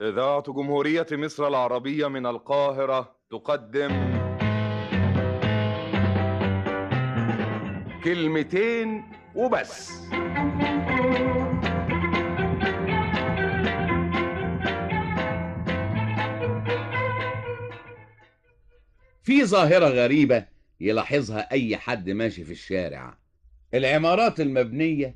إذاعة جمهورية مصر العربية من القاهرة تقدم كلمتين وبس. في ظاهرة غريبة يلاحظها أي حد ماشي في الشارع. العمارات المبنية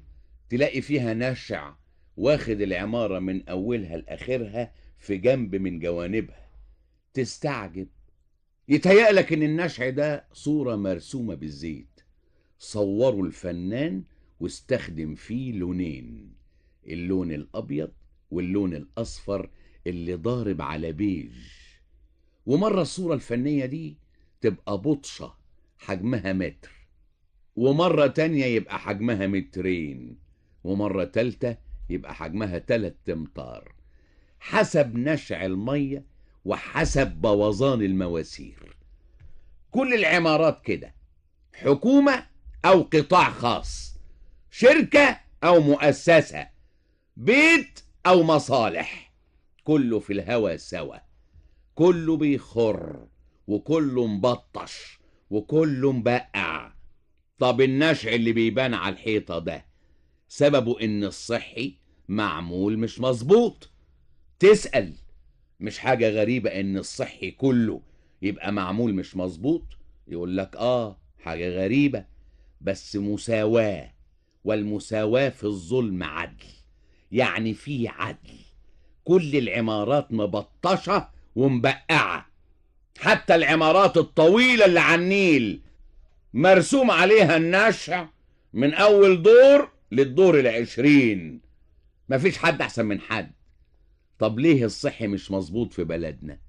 تلاقي فيها نشع واخد العمارة من أولها لآخرها في جنب من جوانبها. تستعجب، يتهيألك إن النشع ده صورة مرسومة بالزيت. صوروا الفنان واستخدم فيه لونين، اللون الأبيض واللون الأصفر اللي ضارب على بيج. ومرة الصورة الفنية دي تبقى بطشة حجمها متر، ومرة تانية يبقى حجمها مترين، ومرة تالتة يبقى حجمها 3 امتار، حسب نشع المية وحسب بوظان المواسير. كل العمارات كده، حكومة أو قطاع خاص، شركة أو مؤسسة، بيت أو مصالح، كله في الهوا سوا، كله بيخر وكله مبطش وكله مبقع. طب النشع اللي بيبان على الحيطة ده سببه ان الصحي معمول مش مظبوط. تسأل، مش حاجة غريبة ان الصحي كله يبقى معمول مش مظبوط؟ يقول لك حاجة غريبة، بس مساواة، والمساواة في الظلم عدل. يعني في عدل، كل العمارات مبطشة ومبقعة، حتى العمارات الطويلة اللي على النيل مرسوم عليها النشع من أول دور للدور 20. مفيش حد أحسن من حد. طب ليه الصحي مش مظبوط في بلدنا؟